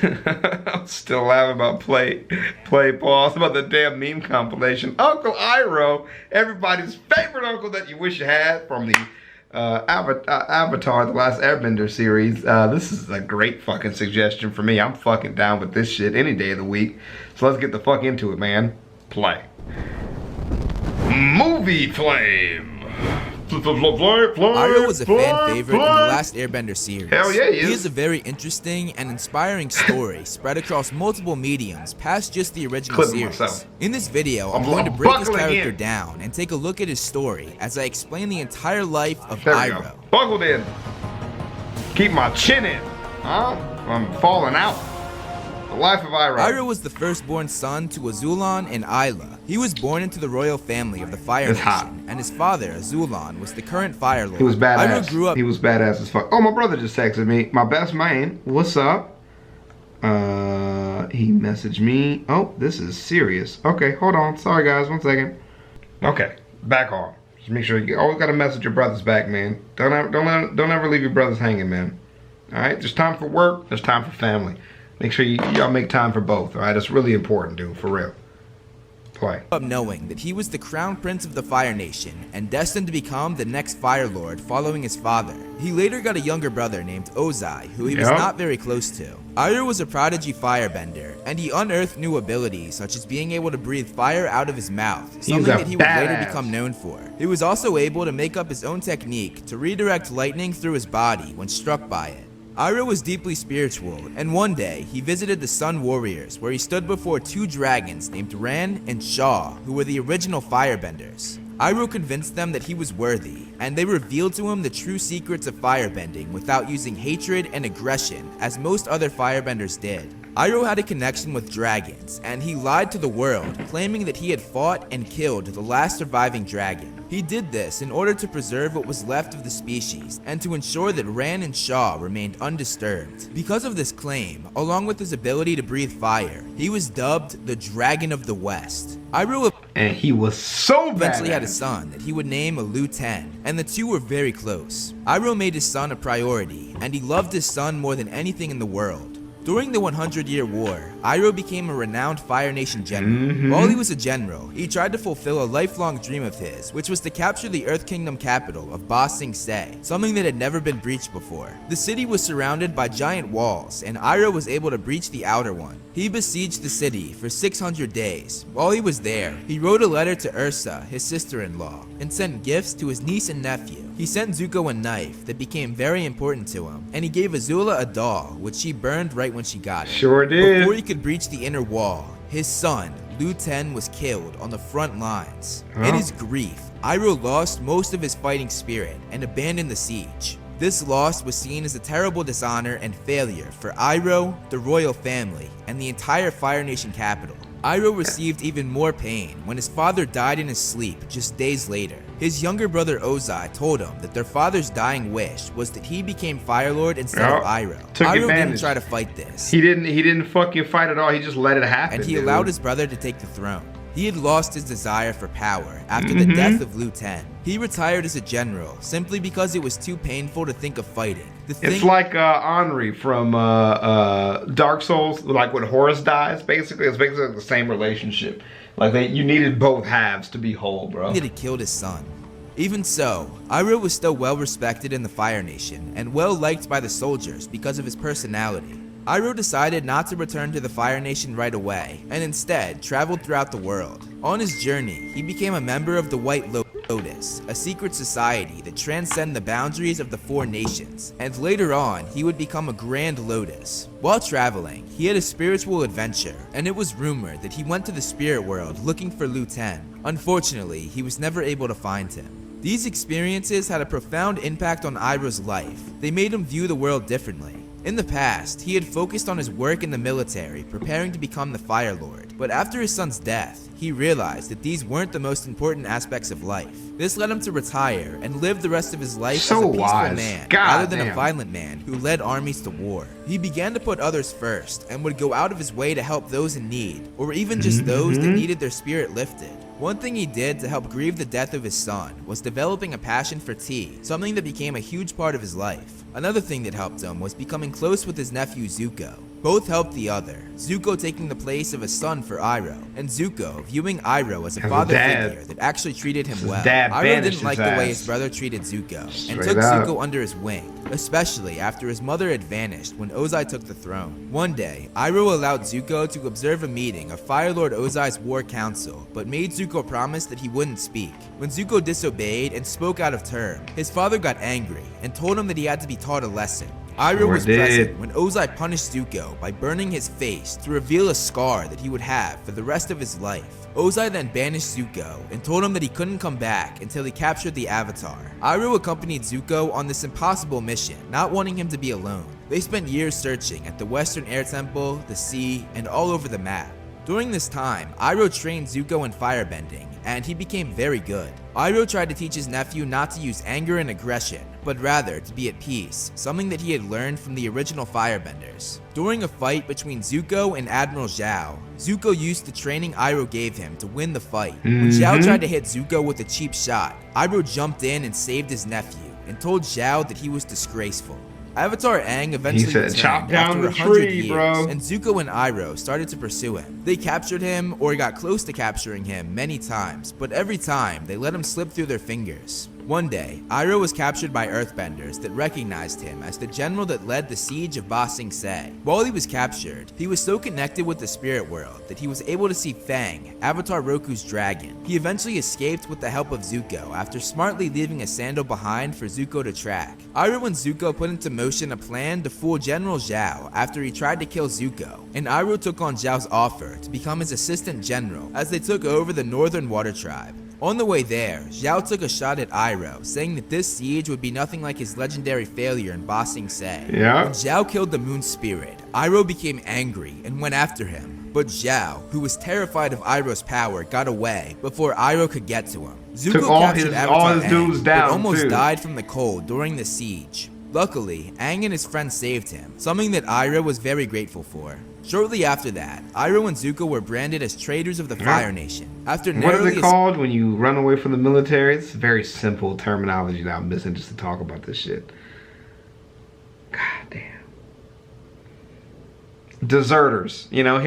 I'm still laughing about play pause about the damn meme compilation. Uncle Iroh, everybody's favorite uncle that you wish you had from the Avatar, the last Airbender series. This is a great fucking suggestion for me. I'm fucking down with this shit any day of the week. So let's get the fuck into it, man. Play. Movie Flame. Iroh was a fan favorite in the last Airbender series. Hell yeah, he is. He has a very interesting and inspiring story spread across multiple mediums past just the original series. In this video, I'm going to break his character down and take a look at his story as I explain the entire life of Iroh. Buckled in. Keep my chin in. Huh? I'm falling out. The life of Iroh. Iroh was the firstborn son to Azulon and Isla. He was born into the royal family of the Fire Nation, and his father, Azulon, was the current Fire Lord. He was badass. Iroh grew up. He was badass as fuck. Oh, my brother just texted me. My best man. What's up? He messaged me. Oh, this is serious. Okay, hold on. Sorry, guys. 1 second. Okay, back on. Just make sure you always gotta message your brothers back, man. Don't ever leave your brothers hanging, man. All right. There's time for work. There's time for family. Make sure y'all make time for both, all right? It's really important, dude, for real. Play. Up knowing that he was the crown prince of the Fire Nation and destined to become the next Fire Lord following his father. He later got a younger brother named Ozai, who he was not very close to. Iroh was a prodigy firebender, and he unearthed new abilities such as being able to breathe fire out of his mouth, something that he would later become known for. He was also able to make up his own technique to redirect lightning through his body when struck by it. Iroh was deeply spiritual, and one day, he visited the Sun Warriors, where he stood before 2 dragons named Ran and Shaw, who were the original firebenders. Iroh convinced them that he was worthy, and they revealed to him the true secrets of firebending without using hatred and aggression, as most other firebenders did. Iroh had a connection with dragons, and he lied to the world, claiming that he had fought and killed the last surviving dragon. He did this in order to preserve what was left of the species, and to ensure that Ran and Shaw remained undisturbed. Because of this claim, along with his ability to breathe fire, he was dubbed the Dragon of the West. Iroh and he was so eventually had a son that he would name Lu Ten, and the two were very close. Iroh made his son a priority, and he loved his son more than anything in the world. During the 100-Year War, Iroh became a renowned Fire Nation general. While he was a general, he tried to fulfill a lifelong dream of his, which was to capture the Earth Kingdom capital of Ba Sing Se, something that had never been breached before. The city was surrounded by giant walls, and Iroh was able to breach the outer one. He besieged the city for 600 days. While he was there, he wrote a letter to Ursa, his sister-in-law, and sent gifts to his niece and nephew. He sent Zuko a knife that became very important to him, and he gave Azula a doll, which she burned right when she got it. Sure did. Before he could breach the inner wall, his son, Lu Ten, was killed on the front lines. In his grief, Iroh lost most of his fighting spirit and abandoned the siege. This loss was seen as a terrible dishonor and failure for Iroh, the royal family, and the entire Fire Nation capital. Iroh received even more pain when his father died in his sleep just days later. His younger brother Ozai told him that their father's dying wish was that he became Fire Lord instead of Iroh. Iroh didn't try to fight this. He didn't fucking fight at all. He just let it happen. And he allowed his brother to take the throne. He had lost his desire for power after the death of Lu Ten. He retired as a general simply because it was too painful to think of fighting. It's like Henri from Dark Souls, like when Horus dies, basically. It's basically the same relationship. Like you needed both halves to be whole, bro. He had killed his son. Even so, Iroh was still well respected in the Fire Nation and well liked by the soldiers because of his personality. Iroh decided not to return to the Fire Nation right away, and instead traveled throughout the world. On his journey, he became a member of the White Lotus, a secret society that transcended the boundaries of the 4 nations, and later on, he would become a Grand Lotus. While traveling, he had a spiritual adventure, and it was rumored that he went to the spirit world looking for Lu Ten. Unfortunately, he was never able to find him. These experiences had a profound impact on Iroh's life. They made him view the world differently. In the past, he had focused on his work in the military, preparing to become the Fire Lord. But after his son's death, he realized that these weren't the most important aspects of life. This led him to retire and live the rest of his life as a peaceful man, rather than a violent man who led armies to war. He began to put others first and would go out of his way to help those in need, or even just those that needed their spirit lifted. One thing he did to help grieve the death of his son was developing a passion for tea, something that became a huge part of his life. Another thing that helped him was becoming close with his nephew Zuko. Both helped the other, Zuko taking the place of a son for Iroh, and Zuko viewing Iroh as a father figure that actually treated him well. Iroh didn't like the way his brother treated Zuko, and took Zuko under his wing, especially after his mother had vanished when Ozai took the throne. One day, Iroh allowed Zuko to observe a meeting of Fire Lord Ozai's war council, but made Zuko promise that he wouldn't speak. When Zuko disobeyed and spoke out of turn, his father got angry and told him that he had to be taught a lesson. Iroh was present when Ozai punished Zuko by burning his face to reveal a scar that he would have for the rest of his life. Ozai then banished Zuko and told him that he couldn't come back until he captured the Avatar. Iroh accompanied Zuko on this impossible mission, not wanting him to be alone. They spent years searching at the Western Air Temple, the sea, and all over the map. During this time, Iroh trained Zuko in firebending, and he became very good. Iroh tried to teach his nephew not to use anger and aggression, but rather to be at peace, something that he had learned from the original firebenders. During a fight between Zuko and Admiral Zhao, Zuko used the training Iroh gave him to win the fight. When Zhao tried to hit Zuko with a cheap shot, Iroh jumped in and saved his nephew, and told Zhao that he was disgraceful. Avatar Aang eventually returned after 100 years, and Zuko and Iroh started to pursue him. They captured him, or got close to capturing him many times, but every time they let him slip through their fingers. One day, Iroh was captured by Earthbenders that recognized him as the general that led the siege of Ba Sing Se. While he was captured, he was so connected with the spirit world that he was able to see Fang, Avatar Roku's dragon. He eventually escaped with the help of Zuko after smartly leaving a sandal behind for Zuko to track. Iroh and Zuko put into motion a plan to fool General Zhao after he tried to kill Zuko, and Iroh took on Zhao's offer to become his assistant general as they took over the Northern Water Tribe. On the way there, Zhao took a shot at Iroh, saying that this siege would be nothing like his legendary failure in Ba Sing Se. When Zhao killed the moon spirit, Iroh became angry and went after him. But Zhao, who was terrified of Iroh's power, got away before Iroh could get to him. Zuko captured Avatar Aang, but almost died from the cold during the siege. Luckily, Aang and his friends saved him, something that Iroh was very grateful for. Shortly after that, Iroh and Zuko were branded as traitors of the Fire Nation. After what is it called when you run away from the military? It's very simple terminology that I'm missing just to talk about this shit. God damn. Deserters, you know,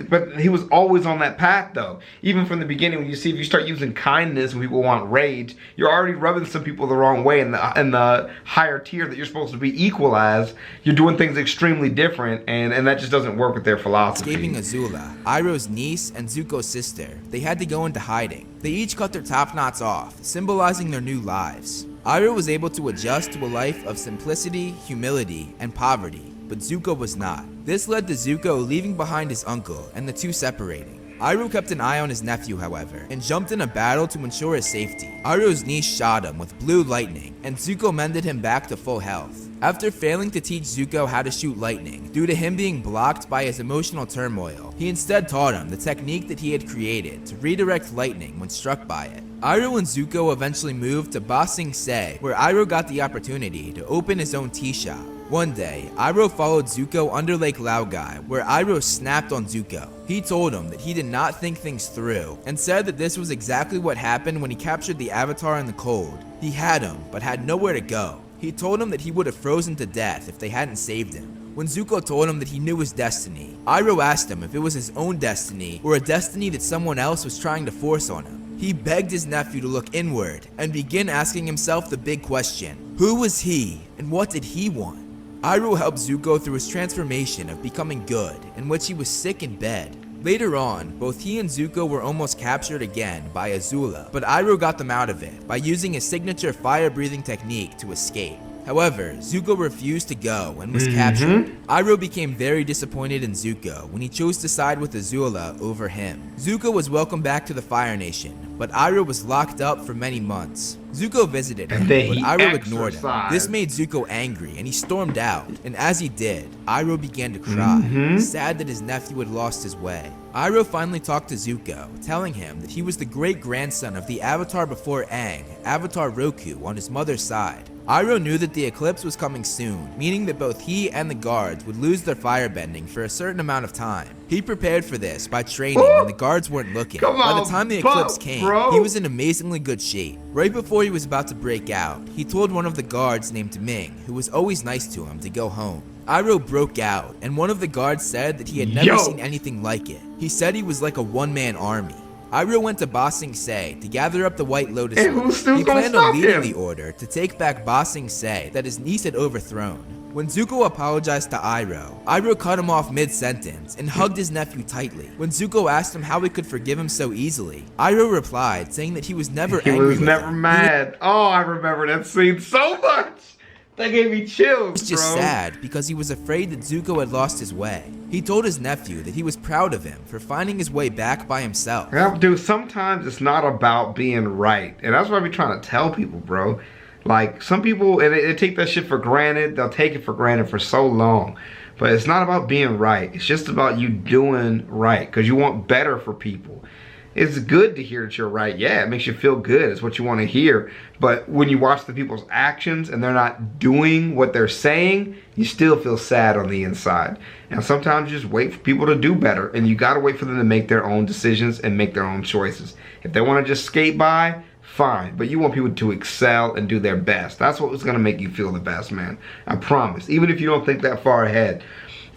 but he was always on that path though. Even from the beginning, when you see, if you start using kindness when people want rage, you're already rubbing some people the wrong way. In the higher tier that you're supposed to be equalized, you're doing things extremely different, and that just doesn't work with their philosophy. Escaping Azula, Iroh's niece and Zuko's sister, they had to go into hiding. They each cut their top knots off, symbolizing their new lives. Iroh was able to adjust to a life of simplicity, humility, and poverty, but Zuko was not. This led to Zuko leaving behind his uncle and the two separating. Iroh kept an eye on his nephew, however, and jumped in a battle to ensure his safety. Iroh's niece shot him with blue lightning, and Zuko mended him back to full health. After failing to teach Zuko how to shoot lightning due to him being blocked by his emotional turmoil, he instead taught him the technique that he had created to redirect lightning when struck by it. Iroh and Zuko eventually moved to Ba Sing Se, where Iroh got the opportunity to open his own tea shop. One day, Iroh followed Zuko under Lake Laogai, where Iroh snapped on Zuko. He told him that he did not think things through, and said that this was exactly what happened when he captured the Avatar in the cold. He had him, but had nowhere to go. He told him that he would have frozen to death if they hadn't saved him. When Zuko told him that he knew his destiny, Iroh asked him if it was his own destiny or a destiny that someone else was trying to force on him. He begged his nephew to look inward and begin asking himself the big question: who was he and what did he want? Iroh helped Zuko through his transformation of becoming good, in which he was sick in bed. Later on, both he and Zuko were almost captured again by Azula, but Iroh got them out of it by using his signature fire-breathing technique to escape. However, Zuko refused to go and was captured. Iroh became very disappointed in Zuko when he chose to side with Azula over him. Zuko was welcomed back to the Fire Nation, but Iroh was locked up for many months. Zuko visited him, but Iroh ignored him. This made Zuko angry, and he stormed out. And as he did, Iroh began to cry, sad that his nephew had lost his way. Iroh finally talked to Zuko, telling him that he was the great-grandson of the Avatar before Aang, Avatar Roku, on his mother's side. Iroh knew that the eclipse was coming soon, meaning that both he and the guards would lose their firebending for a certain amount of time. He prepared for this by training when the guards weren't looking. By the time the eclipse came, he was in amazingly good shape. Right before he was about to break out, he told one of the guards named Ming, who was always nice to him, to go home. Iroh broke out, and one of the guards said that he had never seen anything like it. He said he was like a one-man army. Iroh went to Ba Sing Se to gather up the White Lotus. He planned on leading the order to take back Ba Sing Se that his niece had overthrown. When Zuko apologized to Iroh cut him off mid-sentence and hugged his nephew tightly. When Zuko asked him how he could forgive him so easily, Iroh replied, saying that he was never angry with him. He was never mad. Oh, I remember that scene so much. That gave me chills, He was just sad because he was afraid that Zuko had lost his way. He told his nephew that he was proud of him for finding his way back by himself. Yeah, dude, sometimes it's not about being right. And that's what I be trying to tell people, bro. Like, some people, and they take that shit for granted. They'll take it for granted for so long. But it's not about being right. It's just about you doing right because you want better for people. It's good to hear that you're right. Yeah, it makes you feel good. It's what you want to hear. But when you watch the people's actions and they're not doing what they're saying, you still feel sad on the inside. And sometimes you just wait for people to do better. And you got to wait for them to make their own decisions and make their own choices. If they want to just skate by, fine. But you want people to excel and do their best. That's what's going to make you feel the best, man. I promise. Even if you don't think that far ahead,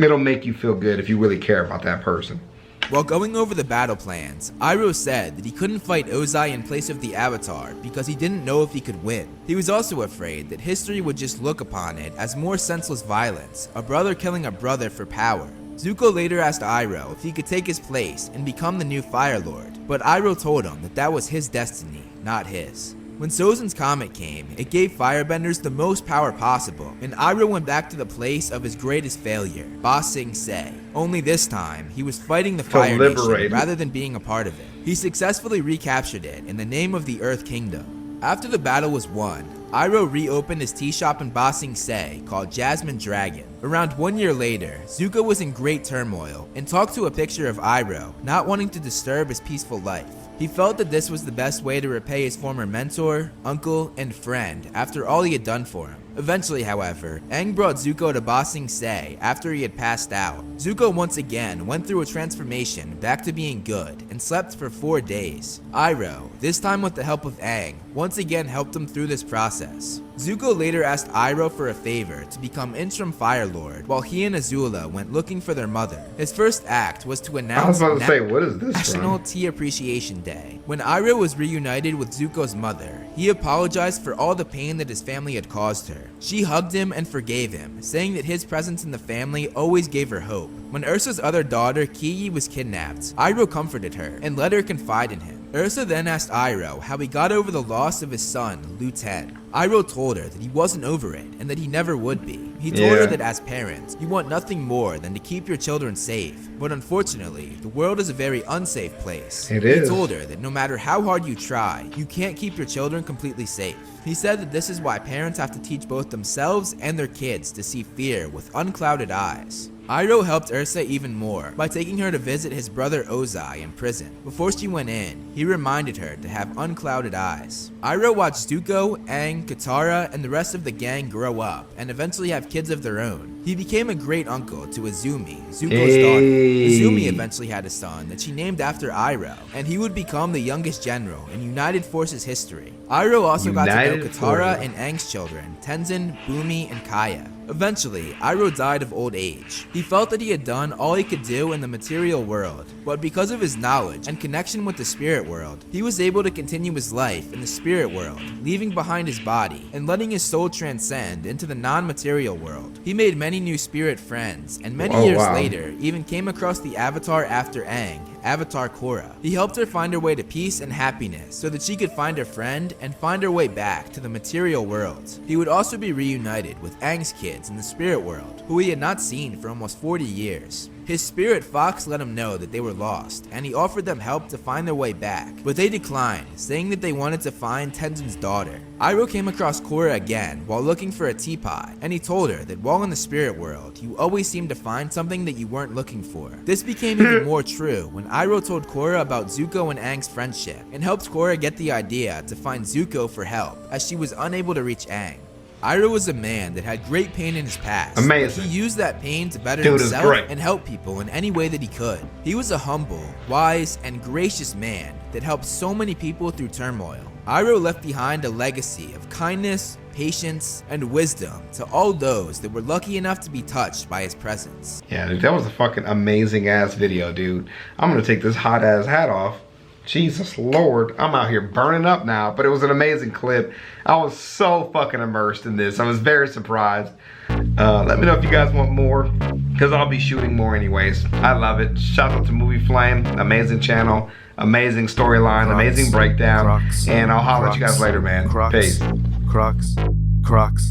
it'll make you feel good if you really care about that person. While going over the battle plans, Iroh said that he couldn't fight Ozai in place of the Avatar because he didn't know if he could win. He was also afraid that history would just look upon it as more senseless violence, a brother killing a brother for power. Zuko later asked Iroh if he could take his place and become the new Fire Lord, but Iroh told him that that was his destiny, not his. When Sozin's comet came, it gave firebenders the most power possible, and Iroh went back to the place of his greatest failure, Ba Sing Se. Only this time, he was fighting the Fire Nation rather than being a part of it. He successfully recaptured it in the name of the Earth Kingdom. After the battle was won, Iroh reopened his tea shop in Ba Sing Se called Jasmine Dragon. Around 1 year later, Zuko was in great turmoil and talked to a picture of Iroh, not wanting to disturb his peaceful life. He felt that this was the best way to repay his former mentor, uncle, and friend after all he had done for him. Eventually, however, Aang brought Zuko to Ba Sing Se after he had passed out. Zuko once again went through a transformation back to being good and slept for 4 days. Iroh, this time with the help of Aang, once again helped him through this process. Zuko later asked Iroh for a favor to become interim Fire Lord while he and Azula went looking for their mother. His first act was to announce National Tea Appreciation Day. When Iroh was reunited with Zuko's mother, he apologized for all the pain that his family had caused her. She hugged him and forgave him, saying that his presence in the family always gave her hope. When Ursa's other daughter, Kiyi, was kidnapped, Iroh comforted her and let her confide in him. Ursa then asked Iroh how he got over the loss of his son, Lu Ten. Iroh told her that he wasn't over it and that he never would be. He told her that as parents, you want nothing more than to keep your children safe. But unfortunately, the world is a very unsafe place. He told her that no matter how hard you try, you can't keep your children completely safe. He said that this is why parents have to teach both themselves and their kids to see fear with unclouded eyes. Iroh helped Ursa even more by taking her to visit his brother Ozai in prison. Before she went in, he reminded her to have unclouded eyes. Iroh watched Zuko, Aang, Katara, and the rest of the gang grow up and eventually have kids of their own. He became a great uncle to Azumi, Zuko's daughter. Azumi eventually had a son that she named after Iroh, and he would become the youngest general in United Forces history. Iroh also got to know Katara and Aang's children, Tenzin, Bumi, and Kaya. Eventually, Iroh died of old age. He felt that he had done all he could do in the material world, but because of his knowledge and connection with the spirit world, he was able to continue his life in the spirit world, leaving behind his body and letting his soul transcend into the non-material world. He made many new spirit friends, and many years later, even came across the avatar after Aang, Avatar Korra. He helped her find her way to peace and happiness so that she could find her friend and find her way back to the material world. He would also be reunited with Aang's kids in the spirit world, who he had not seen for almost 40 years. His spirit fox let him know that they were lost, and he offered them help to find their way back, but they declined, saying that they wanted to find Tenzin's daughter. Iroh came across Korra again while looking for a teapot, and he told her that while in the spirit world, you always seem to find something that you weren't looking for. This became even more true when Iroh told Korra about Zuko and Aang's friendship, and helped Korra get the idea to find Zuko for help, as she was unable to reach Aang. Iroh was a man that had great pain in his past. Amazing. But he used that pain to better Dude is himself great. and help people in any way that he could. He was a humble, wise, and gracious man that helped so many people through turmoil. Iroh left behind a legacy of kindness, patience, and wisdom to all those that were lucky enough to be touched by his presence. Yeah, dude, that was a fucking amazing ass video, dude. I'm gonna take this hot ass hat off. Jesus Lord, I'm out here burning up now, but it was an amazing clip. I was so fucking immersed in this. I was very surprised. Let me know if you guys want more, because I'll be shooting more anyways. I love it. Shout out to Movie Flame, amazing channel, amazing storyline, amazing breakdown, Crocs, and I'll holler at you guys later, man. Crocs, Peace. Crocs, Crocs,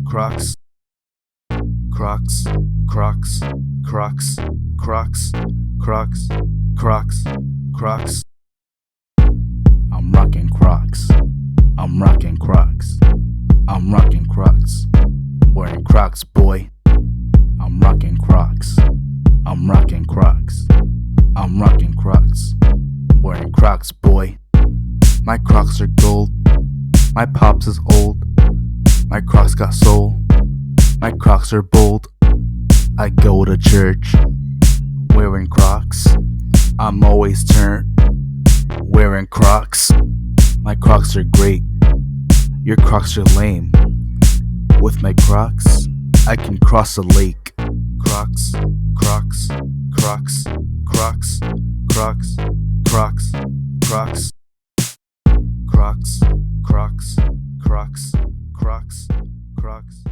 Crocs, Crocs, Crocs, Crocs, Crocs, Crocs, Crocs, Crocs. I'm rocking Crocs. I'm rocking Crocs. I'm rocking Crocs. Wearing Crocs, boy. I'm rocking Crocs. I'm rocking Crocs. I'm rocking Crocs. Wearing Crocs, boy. My Crocs are gold. My pops is old. My Crocs got soul. My Crocs are bold. I go to church wearing Crocs. I'm always turned wearing Crocs. My Crocs are great. Your Crocs are lame. With my Crocs, I can cross a lake. Crocs, Crocs, Crocs, Crocs, Crocs, Crocs, Crocs, Crocs, Crocs, Crocs, Crocs, Crocs.